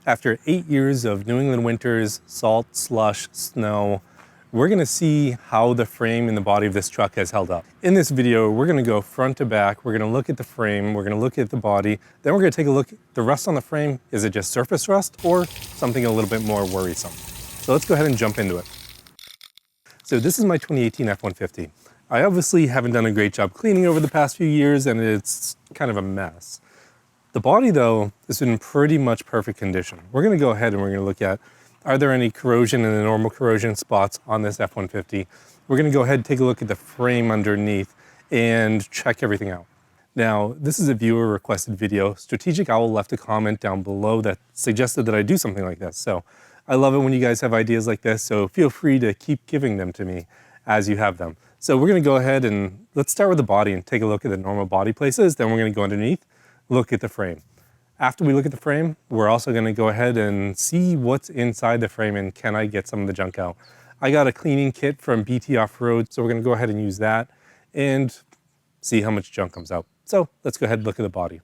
After 8 years of New England winters, salt, slush, snow, we're gonna see how the frame and the body of this truck has held up. In this video, we're gonna go front to back, we're gonna look at the frame, we're gonna look at the body, then we're gonna take a look at the rust on the frame. Is it just surface rust or something a little bit more worrisome? So let's go ahead and jump into it. So this is my 2018 F-150. I obviously haven't done a great job cleaning over the past few years and it's kind of a mess. The body though is in pretty much perfect condition. We're gonna go ahead and we're gonna look at, are there any corrosion and the normal corrosion spots on this F-150? We're gonna go ahead and take a look at the frame underneath and check everything out. Now, this is a viewer requested video. Strategic Owl left a comment down below that suggested that I do something like this. So I love it when you guys have ideas like this, so feel free to keep giving them to me as you have them. So we're gonna go ahead and let's start with the body and take a look at the normal body places. Then we're gonna go underneath, look at the frame. After we look at the frame, we're also gonna go ahead and see what's inside the frame and can I get some of the junk out. I got a cleaning kit from BT Off-Road, so we're gonna go ahead and use that and see how much junk comes out. So let's go ahead and look at the body.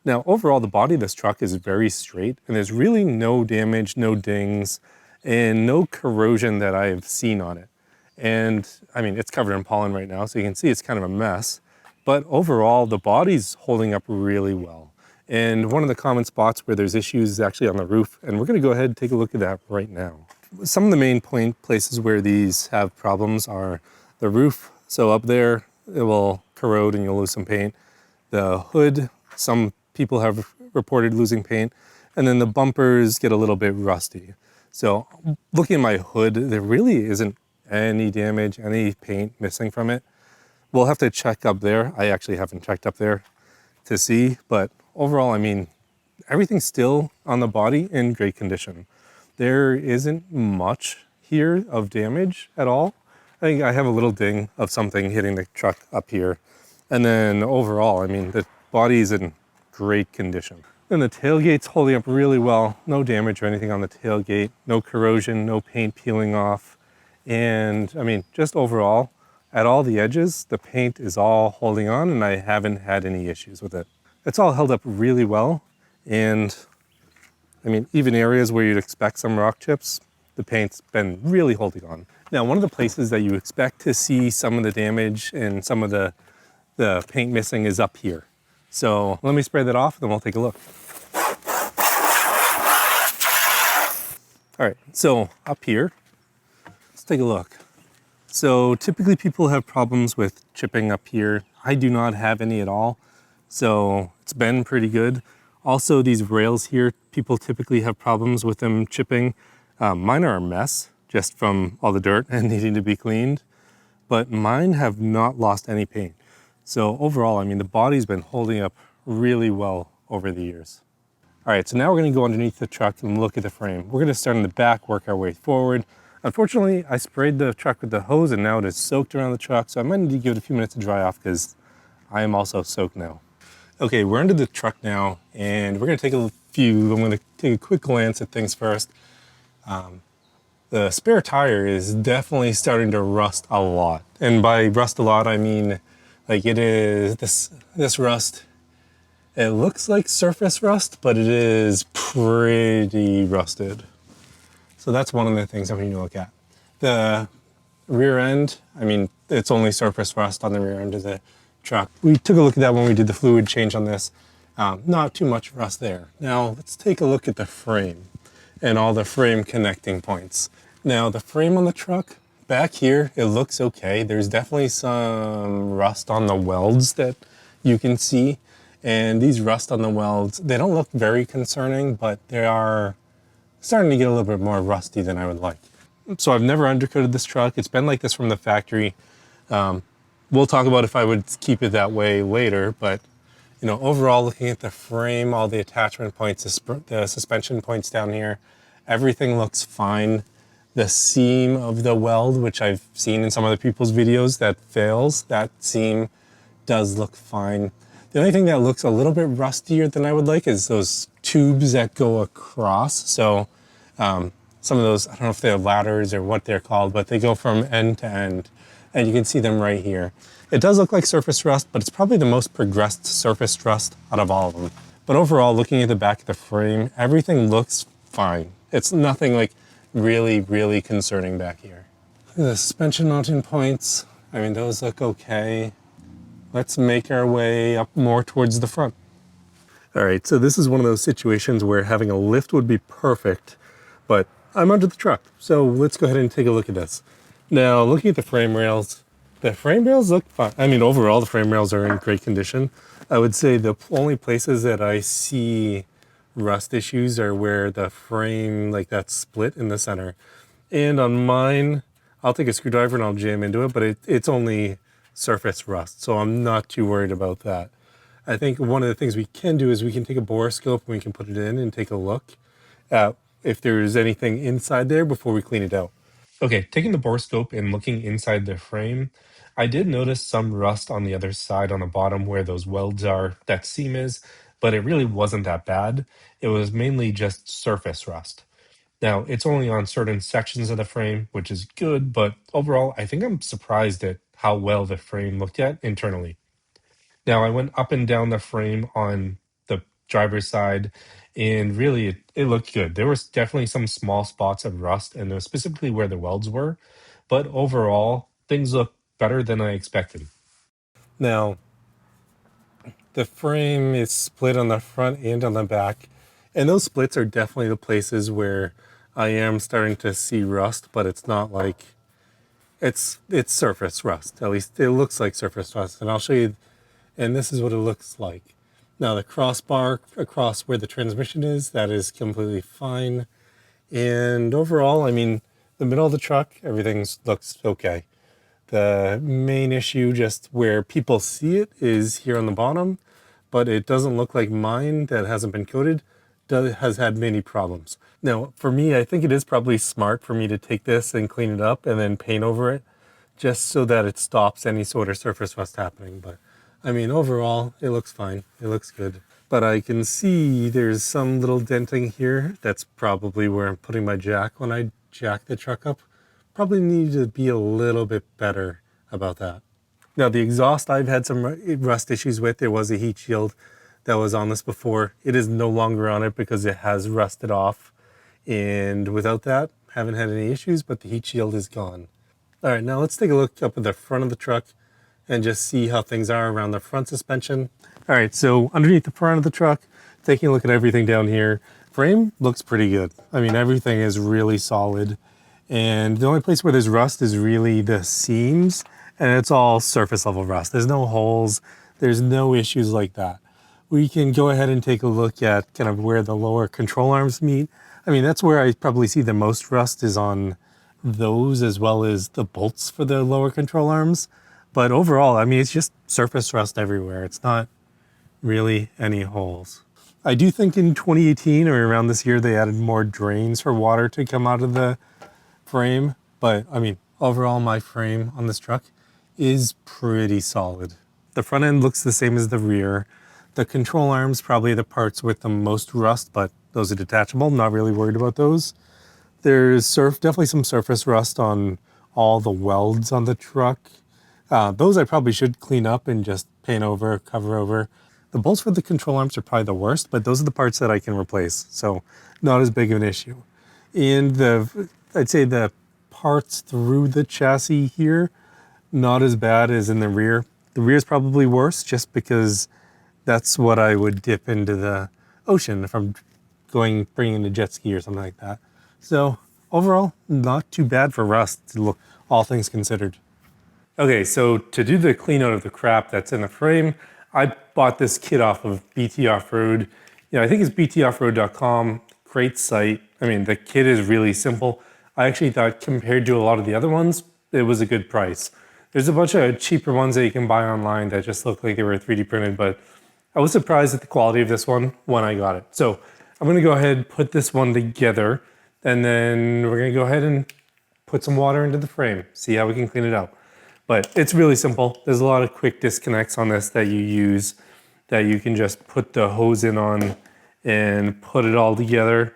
Now, overall, the body of this truck is very straight and there's really no damage, no dings, and no corrosion that I've seen on it. And I mean, it's covered in pollen right now, so you can see it's kind of a mess. But overall, the body's holding up really well. And one of the common spots where there's issues is actually on the roof, and we're gonna go ahead and take a look at that right now. Some of the main places where these have problems are the roof. So up there, it will corrode and you'll lose some paint. The hood, some people have reported losing paint. And then the bumpers get a little bit rusty. So looking at my hood, there really isn't any damage, any paint missing from it. We'll have to check up there. I actually haven't checked up there to see, but overall, I mean, everything's still on the body in great condition. There isn't much here of damage at all. I think I have a little ding of something hitting the truck up here. And then overall, I mean, the body's in great condition. And the tailgate's holding up really well. No damage or anything on the tailgate, no corrosion, no paint peeling off. And I mean, just overall, at all the edges, the paint is all holding on and I haven't had any issues with it. It's all held up really well. And I mean, even areas where you'd expect some rock chips, the paint's been really holding on. Now, one of the places that you expect to see some of the damage and some of the paint missing is up here. So let me spray that off and then we'll take a look. All right, so up here, let's take a look. So typically people have problems with chipping up here. I do not have any at all. So it's been pretty good. Also, these rails here, people typically have problems with them chipping. Mine are a mess just from all the dirt and needing to be cleaned, but mine have not lost any paint. So overall, I mean, the body's been holding up really well over the years. All right, so now we're gonna go underneath the truck and look at the frame. We're gonna start in the back, work our way forward. Unfortunately, I sprayed the truck with the hose and now it is soaked around the truck, so I might need to give it a few minutes to dry off because I am also soaked now. Okay, we're under the truck now and we're gonna take I'm gonna take a quick glance at things first. The spare tire is definitely starting to rust a lot. And by rust a lot, I mean, like it is, this rust, it looks like surface rust, but it is pretty rusted. So that's one of the things that we need to look at. The rear end, I mean, it's only surface rust on the rear end of the truck. We took a look at that when we did the fluid change on this. Not too much rust there. Now let's take a look at the frame and all the frame connecting points. Now the frame on the truck, back here, it looks okay. There's definitely some rust on the welds that you can see. And these rust on the welds, they don't look very concerning, but they are starting to get a little bit more rusty than I would like. So I've never undercoated this truck. It's been like this from the factory. We'll talk about if I would keep it that way later, but you know, overall looking at the frame, all the attachment points, the suspension points down here, everything looks fine. The seam of the weld, which I've seen in some other people's videos that fails, that seam does look fine. The only thing that looks a little bit rustier than I would like is those tubes that go across. So some of those, I don't know if they're ladders or what they're called, but they go from end to end and you can see them right here. It does look like surface rust, but it's probably the most progressed surface rust out of all of them. But overall, looking at the back of the frame, everything looks fine. It's nothing like really, really concerning back here. The suspension mounting points, I mean, those look okay. Let's make our way up more towards the front. All right, so this is one of those situations where having a lift would be perfect, but I'm under the truck. So let's go ahead and take a look at this. Now, looking at the frame rails look fine. I mean, overall, the frame rails are in great condition. I would say the only places that I see rust issues are where the frame, like that split in the center. And on mine, I'll take a screwdriver and I'll jam into it, but it's only surface rust, so I'm not too worried about that. I think one of the things we can do is we can take a Boroscope and we can put it in and take a look at if there's anything inside there before we clean it out. Okay, taking the Boroscope and looking inside the frame, I did notice some rust on the other side on the bottom where those welds are, that seam is, but it really wasn't that bad. It was mainly just surface rust. Now, it's only on certain sections of the frame, which is good, but overall, I think I'm surprised at how well the frame looked at internally. Now, I went up and down the frame on the driver's side, and really, it looked good. There was definitely some small spots of rust, and those specifically where the welds were, but overall, things look better than I expected. Now, the frame is split on the front and on the back, and those splits are definitely the places where I am starting to see rust, but it's not like it's surface rust. At least it looks like surface rust, and I'll show you. And this is what it looks like. Now the crossbar across where the transmission is, that is completely fine. And overall, I mean, the middle of the truck, everything looks okay. The main issue, just where people see it, is here on the bottom, but it doesn't look like mine that hasn't been coated has had many problems. Now, for me, I think it is probably smart for me to take this and clean it up and then paint over it, just so that it stops any sort of surface rust happening. But I mean, overall, it looks fine. It looks good. But I can see there's some little denting here. That's probably where I'm putting my jack when I jack the truck up. Probably need to be a little bit better about that. Now, the exhaust I've had some rust issues with. There was a heat shield that was on this before. It is no longer on it because it has rusted off. And without that, haven't had any issues, but the heat shield is gone. All right, now let's take a look up at the front of the truck and just see how things are around the front suspension. All right, so underneath the front of the truck, taking a look at everything down here, frame looks pretty good. I mean, everything is really solid. And the only place where there's rust is really the seams, and it's all surface level rust. There's no holes, there's no issues like that. We can go ahead and take a look at kind of where the lower control arms meet. I mean, that's where I probably see the most rust is on those, as well as the bolts for the lower control arms. But overall, I mean, it's just surface rust everywhere. It's not really any holes. I do think in 2018 or around this year, they added more drains for water to come out of the frame. But I mean, overall, my frame on this truck is pretty solid. The front end looks the same as the rear. The control arms, probably the parts with the most rust, but those are detachable. Not really worried about those. There's definitely some surface rust on all the welds on the truck. Those I probably should clean up and just paint over, cover over. The bolts for the control arms are probably the worst, but those are the parts that I can replace, so not as big of an issue. And I'd say the parts through the chassis here, not as bad as in the rear. The rear is probably worse, just because that's what I would dip into the ocean if I'm bringing a jet ski or something like that. So overall, not too bad for rust, all things considered. Okay, so to do the clean out of the crap that's in the frame, I bought this kit off of BT Off-Road. I think it's btoffroad.com, great site. I mean, the kit is really simple. I actually thought compared to a lot of the other ones, it was a good price. There's a bunch of cheaper ones that you can buy online that just look like they were 3D printed, but I was surprised at the quality of this one when I got it. So I'm gonna go ahead and put this one together, and then we're gonna go ahead and put some water into the frame, see how we can clean it out. But it's really simple. There's a lot of quick disconnects on this that you use that you can just put the hose in on and put it all together.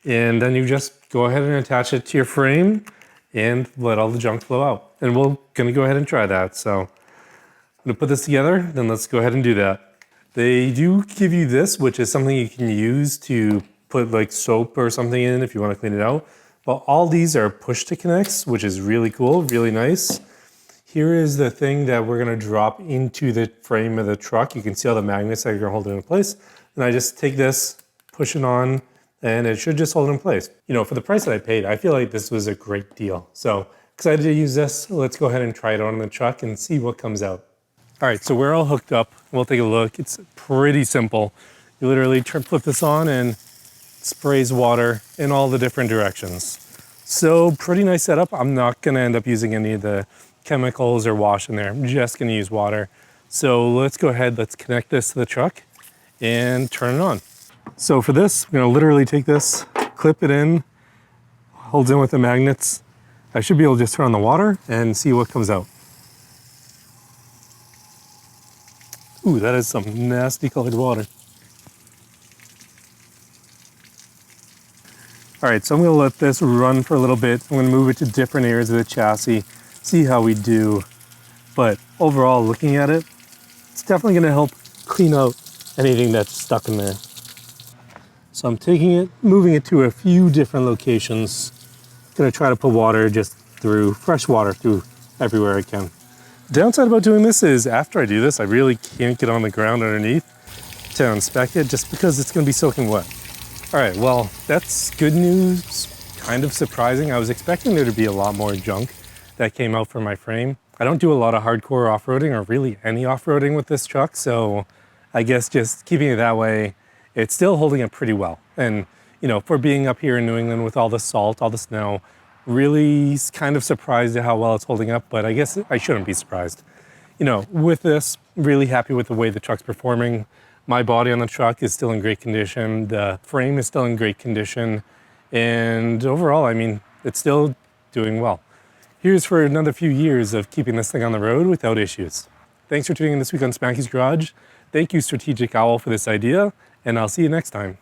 And then you just go ahead and attach it to your frame and let all the junk flow out. And we're gonna go ahead and try that. So I'm gonna put this together, then let's go ahead and do that. They do give you this, which is something you can use to put like soap or something in if you want to clean it out. But all these are push to connects, which is really cool, really nice. Here is the thing that we're gonna drop into the frame of the truck. You can see all the magnets that are gonna hold it in place. And I just take this, push it on, and it should just hold it in place. You know, for the price that I paid, I feel like this was a great deal. So excited to use this. Let's go ahead and try it on the truck and see what comes out. All right, so we're all hooked up. We'll take a look. It's pretty simple. You literally flip this on and sprays water in all the different directions. So pretty nice setup. I'm not gonna end up using any of the chemicals or wash in there. I'm just gonna use water. So let's go ahead, let's connect this to the truck and turn it on. So for this, we're gonna literally take this, clip it in, holds in with the magnets. I should be able to just turn on the water and see what comes out. Ooh, that is some nasty colored water. All right, so I'm gonna let this run for a little bit. I'm gonna move it to different areas of the chassis, see how we do. But overall, looking at it, it's definitely gonna help clean out anything that's stuck in there. So I'm taking it, moving it to a few different locations. Gonna try to put water just through, fresh water through everywhere I can. Downside about doing this is after I do this, I really can't get on the ground underneath to inspect it just because it's gonna be soaking wet. All right, well, that's good news, kind of surprising. I was expecting there to be a lot more junk that came out from my frame. I don't do a lot of hardcore off-roading or really any off-roading with this truck, so I guess just keeping it that way, it's still holding up pretty well. And, you know, for being up here in New England with all the salt, all the snow, really kind of surprised at how well it's holding up, but I guess I shouldn't be surprised. You know, with this, really happy with the way the truck's performing. My body on the truck is still in great condition. The frame is still in great condition. And overall, I mean, it's still doing well. Here's for another few years of keeping this thing on the road without issues. Thanks for tuning in this week on Smackey's Garage. Thank you, Strategic Owl, for this idea, and I'll see you next time.